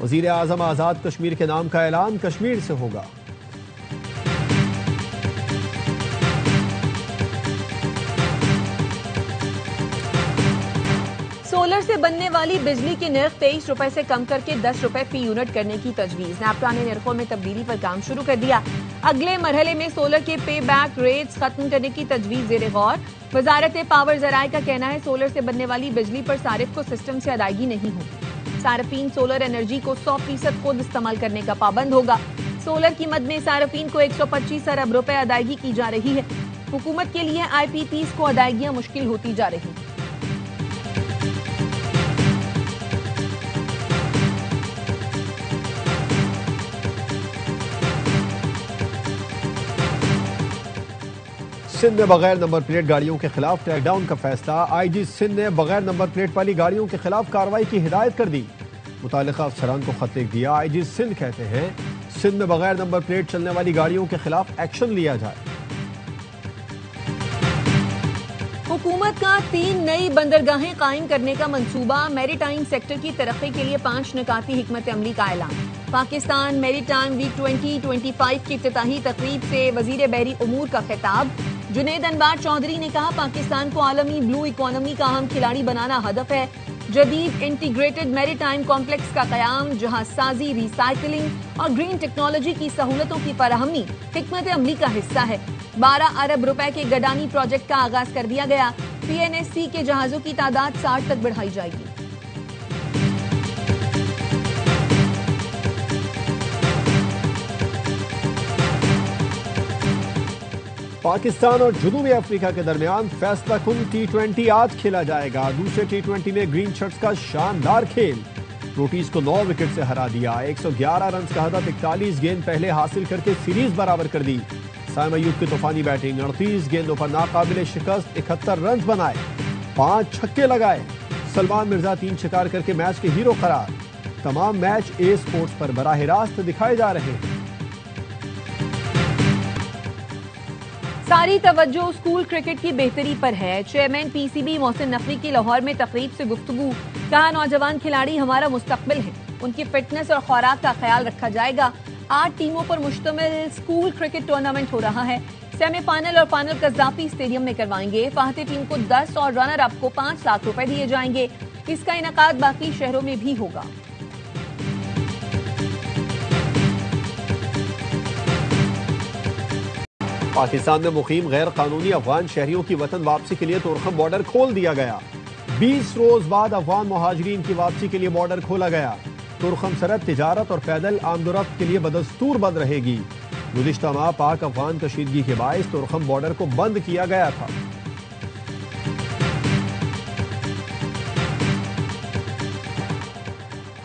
وزیر اعظم آزاد کشمیر کے نام کا اعلان کشمیر سے ہوگا۔ سولر سے بننے والی بجلی کے نرخ 23 روپے سے کم کر کے 10 روپے فی یونٹ کرنے کی تجویز۔ نیپٹا نے نرخوں میں تبدیلی پر کام شروع کر دیا۔ اگلے مرحلے میں سولر کے پے بیک ریٹس ختم کرنے کی تجویز زیر غور۔ وزارت پاور ذرائع کا کہنا ہے سولر سے بننے والی بجلی پر صارف کو سسٹم سے ادائیگی نہیں ہوگی۔ صارفین سولر انرجی کو 100% خود استعمال کرنے کا پابند ہوگا۔ سولر کی مد میں صارفین کو 125 ارب روپے ادائیگی کی جا رہی ہے۔ حکومت کے لیے آئی پی پیز کو ادائیگیاں مشکل ہوتی جا رہی ہیں۔ سندھ میں بغیر نمبر پلیٹ گاڑیوں کے خلاف کریک ڈاؤن کا فیصلہ۔ آئی جی سندھ نے بغیر نمبر پلیٹ والی گاڑیوں کے خلاف کارروائی کی ہدایت کر دی۔ متعلقہ افسران کو خط لکھ دیا۔ آئی جی سندھ کہتے ہیں سندھ میں بغیر نمبر پلیٹ چلنے والی گاڑیوں کے خلاف ایکشن لیا جائے۔ حکومت کا 3 نئی بندرگاہیں قائم کرنے کا منصوبہ۔ میری ٹائم سیکٹر کی ترقی کے لیے 5 نکاتی حکمت عملی کا اعلان۔ پاکستان میری ٹائم ویک 2025 کی افتتاحی تقریب سے وزیر بحری امور کا خطاب۔ جنید انوار چودھری نے کہا پاکستان کو عالمی بلو اکانومی کا اہم کھلاڑی بنانا ہدف ہے۔ جدید انٹیگریٹڈ میری ٹائم کمپلیکس کا قیام، جہاز سازی، ری سائیکلنگ اور گرین ٹیکنالوجی کی سہولتوں کی فراہمی حکمت عملی کا حصہ ہے۔ 12 ارب روپے کے گڈانی پروجیکٹ کا آغاز کر دیا گیا۔ پی این ایس سی کے جہازوں کی تعداد 60 تک بڑھائی جائے گی۔ پاکستان اور جنوبی افریقہ کے درمیان فیصلہ کن ٹی20 آج کھیلا جائے گا۔ دوسرے ٹی20 میں گرین شرٹس کا شاندار کھیل، روٹیز کو 9 وکٹ سے ہرا دیا۔ 111 رنز کا ہدف 41 گیند پہلے حاصل کر کے سیریز برابر کر دی۔ سائم ایوب کی طوفانی بیٹنگ، 38 گیندوں پر ناقابل شکست 71 رنز بنائے، 5 چھکے لگائے۔ سلمان مرزا 3 شکار کر کے میچ کے ہیرو قرار۔ تمام میچ اے سپورٹس پر براہ راست دکھائے جا رہے ہیں۔ ساری توجہ اسکول کرکٹ کی بہتری پر ہے۔ Chairman P C B Mohsin Naqvi کی لاہور میں تقریب سے گفتگو۔ کہا نوجوان کھلاڑی ہمارا مستقبل ہے، ان کی فٹنس اور خوراک کا خیال رکھا جائے گا۔ 8 ٹیموں پر مشتمل اسکول کرکٹ ٹورنامنٹ ہو رہا ہے۔ سیمی فائنل اور فائنل قذافی اسٹیڈیم میں کروائیں گے۔ فاتح ٹیم کو 10 اور رنر اپ کو 5 لاکھ روپے دیے جائیں گے۔ اس کا انعقاد باقی شہروں میں بھی ہوگا۔ پاکستان میں مقیم غیر قانونی افغان شہریوں کی وطن واپسی کے لیے تورخم بارڈر کھول دیا گیا۔ 20 روز بعد افغان مہاجرین کی واپسی کے لیے بارڈر کھولا گیا۔ تورخم سرحد تجارت اور پیدل آمد و رفت کے لیے بدستور بند رہے گی۔ گزشتہ ماہ پاک افغان کشیدگی کے باعث تورخم بارڈر کو بند کیا گیا تھا۔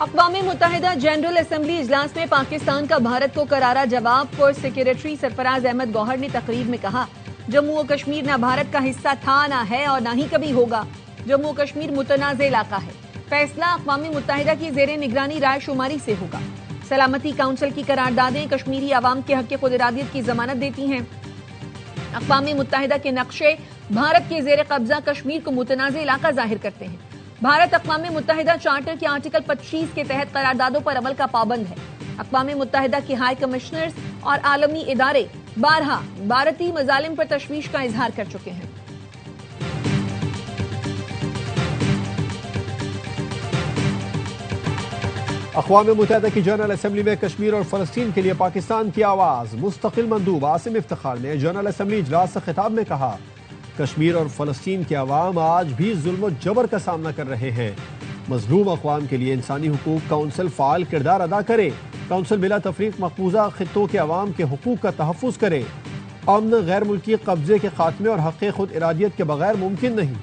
اقوام متحدہ جنرل اسمبلی اجلاس میں پاکستان کا بھارت کو کرارا جواب۔ فورس سیکریٹری سرفراز احمد گوہر نے تقریب میں کہا جموں و کشمیر نہ بھارت کا حصہ تھا، نہ ہے اور نہ ہی کبھی ہوگا۔ جموں و کشمیر متنازع علاقہ ہے، فیصلہ اقوام متحدہ کی زیر نگرانی رائے شماری سے ہوگا۔ سلامتی کونسل کی قراردادیں کشمیری عوام کے حق خود ارادیت کی ضمانت دیتی ہیں۔ اقوام متحدہ کے نقشے بھارت کے زیر قبضہ کشمیر کو متنازع علاقہ ظاہر کرتے ہیں۔ بھارت اقوام متحدہ چارٹر کے آرٹیکل 25 کے تحت قراردادوں پر عمل کا پابند ہے۔ اقوام متحدہ کے ہائی کمشنرز اور عالمی ادارے بارہا بھارتی مظالم پر تشویش کا اظہار کر چکے ہیں۔ اقوام متحدہ کی جنرل اسمبلی میں کشمیر اور فلسطین کے لیے پاکستان کی آواز۔ مستقل مندوب عاصم افتخار نے جنرل اسمبلی اجلاس سے خطاب میں کہا کشمیر اور فلسطین کے عوام آج بھی ظلم و جبر کا سامنا کر رہے ہیں۔ مظلوم اقوام کے لیے انسانی حقوق کونسل فعال کردار ادا کرے۔ کونسل بلا تفریق مقبوضہ خطوں کے عوام کے حقوق کا تحفظ کرے۔ امن غیر ملکی قبضے کے خاتمے اور حق خود ارادیت کے بغیر ممکن نہیں۔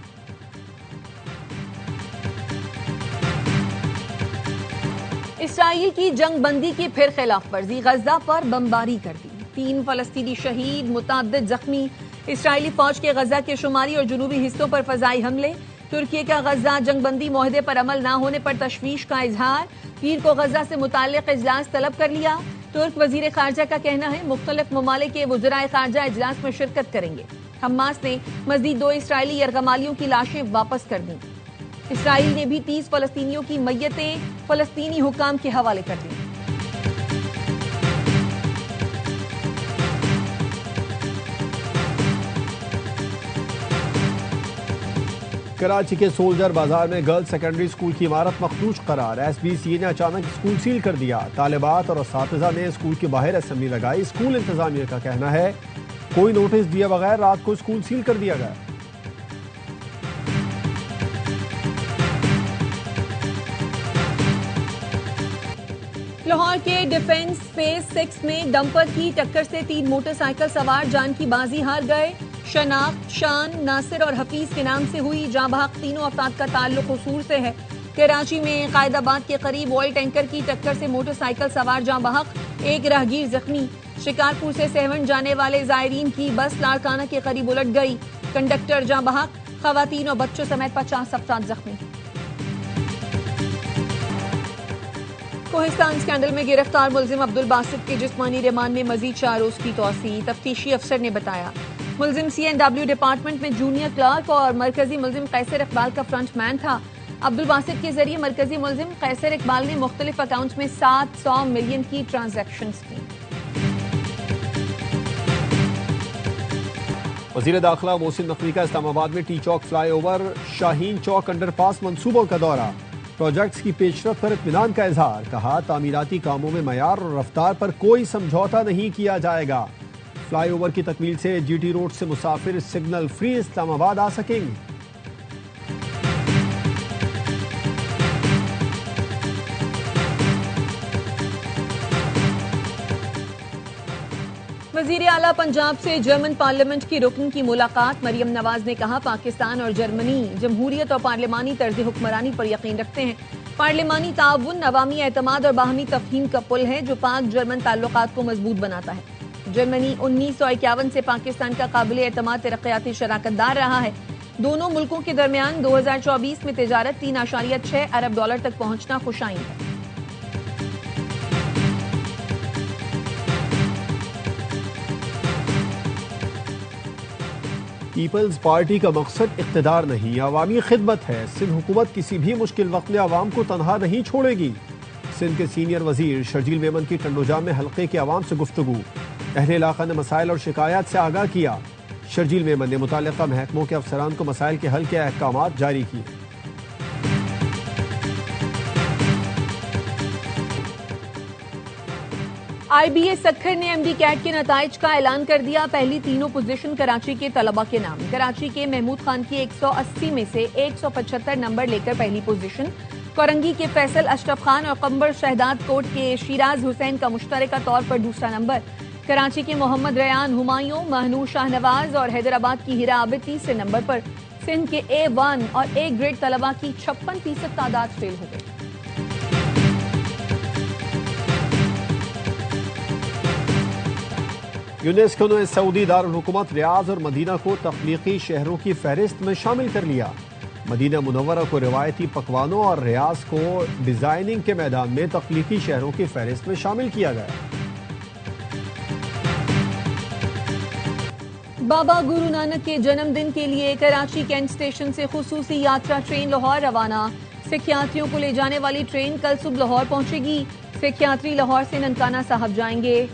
اسرائیل کی جنگ بندی کی پھر خلاف ورزی، غزہ پر بمباری کر دی، 3 فلسطینی شہید، متعدد زخمی۔ اسرائیلی فوج کے غزہ کے شمالی اور جنوبی حصوں پر فضائی حملے۔ ترکی کا غزہ جنگ بندی معاہدے پر عمل نہ ہونے پر تشویش کا اظہار، پیر کو غزہ سے متعلق اجلاس طلب کر لیا۔ ترک وزیر خارجہ کا کہنا ہے مختلف ممالک کے وزرائے خارجہ اجلاس میں شرکت کریں گے۔ حماس نے مزید 2 اسرائیلی یرغمالیوں کی لاشیں واپس کر دیں۔ اسرائیل نے بھی 30 فلسطینیوں کی میتیں فلسطینی حکام کے حوالے کر دیں۔ کراچی کے سولجر بازار میں گرلز سیکنڈری اسکول کی عمارت مخدوش قرار، ایس بی سی نے اچانک اسکول سیل کر دیا۔ طالبات اور اساتذہ نے اسکول کے باہر اسمبلی لگائی۔ اسکول انتظامیہ کا کہنا ہے کوئی نوٹس دیے بغیر رات کو اسکول سیل کر دیا گیا۔ لاہور کے ڈیفنس فیز 6 میں ڈمپر کی ٹکر سے 3 موٹر سائیکل سوار جان کی بازی ہار گئے۔ شناخت شان، ناصر اور حفیظ کے نام سے ہوئی، جاں بحق تینوں افراد کا تعلق قصور سے ہے۔ کراچی میں قائد آباد کے قریب آئل ٹینکر کی ٹکر سے موٹر سائیکل سوار جاں بحق، ایک راہگیر زخمی۔ شکارپور سے سہون جانے والے زائرین کی بس لاڑکانہ کے قریب الٹ گئی، کنڈکٹر جاں بحق، خواتین اور بچوں سمیت 50 افراد زخمی۔ کوہستان اسکینڈل میں گرفتار ملزم عبدالباسط کے جسمانی ریمانڈ میں مزید 4 روز کی توسیع، تفتیشی افسر نے بتایا۔ ملزم CNW ڈپارٹمنٹ میں جونیئر کلرک اور مرکزی ملزم قیصر اقبال کا فرنٹ مین تھا۔ عبدالباسط کے ذریعے مرکزی ملزم قیصر اقبال نے مختلف اکاؤنٹس میں 700 ملین کی ٹرانزیکشنز کی۔ وزیر داخلہ محسن نقوی کا اسلام آباد میں ٹی چوک فلائی اوور شاہین چوک انڈر پاس منصوبوں کا دورہ، پروجیکٹس کی پیش رفت پر اطمینان کا اظہار، کہا تعمیراتی کاموں میں معیار اور رفتار پر کوئی سمجھوتہ نہیں کیا جائے گا۔ فلائی اوور کی تکمیل سے جی ٹی روڈ سے مسافر سگنل فری اسلام آباد آ سکیں گے۔ وزیر اعلیٰ پنجاب سے جرمن پارلیمنٹ کی رکن کی ملاقات، مریم نواز نے کہا پاکستان اور جرمنی جمہوریت اور پارلیمانی طرز حکمرانی پر یقین رکھتے ہیں۔ پارلیمانی تعاون عوامی اعتماد اور باہمی تفہیم کا پل ہے جو پاک جرمن تعلقات کو مضبوط بناتا ہے۔ جرمنی 1951 سے پاکستان کا قابل اعتماد ترقیاتی شراکت دار رہا ہے۔ دونوں ملکوں کے درمیان 2024 میں تجارت 3.6 ارب ڈالر تک پہنچنا خوشائند ہے۔ پیپلز پارٹی کا مقصد اقتدار نہیں، عوامی خدمت ہے۔ سندھ حکومت کسی بھی مشکل وقت میں عوام کو تنہا نہیں چھوڑے گی۔ سندھ کے سینئر وزیر شرجیل میمن کی ٹنڈوجا میں حلقے کے عوام سے گفتگو، اہل علاقہ نے مسائل اور شکایات سے آگاہ کیا۔ شرجیل میمن نے متعلقہ محکموں کے افسران کو مسائل کے حل کے احکامات جاری کیے۔ IBA سکھر نے MD کیٹ کے نتائج کا اعلان کر دیا، پہلی تینوں پوزیشن کراچی کے طلبہ کے نام۔ کراچی کے محمود خان کی 180 میں سے 175 نمبر لے کر پہلی پوزیشن، کورنگی کے فیصل اشرف خان اور قمبر شہداد کوٹ کے شیراز حسین کا مشترکہ طور پر دوسرا نمبر، کراچی کے محمد ریان ہمایوں، مہنور شاہ نواز اور حیدرآباد کی ہیرا عابد تیسرے نمبر پر۔ سندھ کے A1 اور A گریڈ طلبہ کی 56% تعداد فیل ہو گئی۔ یونیسکو نے سعودی دارالحکومت ریاض اور مدینہ کو تخلیقی شہروں کی فہرست میں شامل کر لیا۔ مدینہ منورہ کو روایتی پکوانوں اور ریاض کو ڈیزائننگ کے میدان میں تخلیقی شہروں کی فہرست میں شامل کیا گیا۔ بابا گرو نانک کے جنم دن کے لیے کراچی کینٹ اسٹیشن سے خصوصی یاترا ٹرین لاہور روانہ، سکھ یاتریوں کو لے جانے والی ٹرین کل صبح لاہور پہنچے گی۔ سکھ یاتری لاہور سے ننکانہ صاحب جائیں گے۔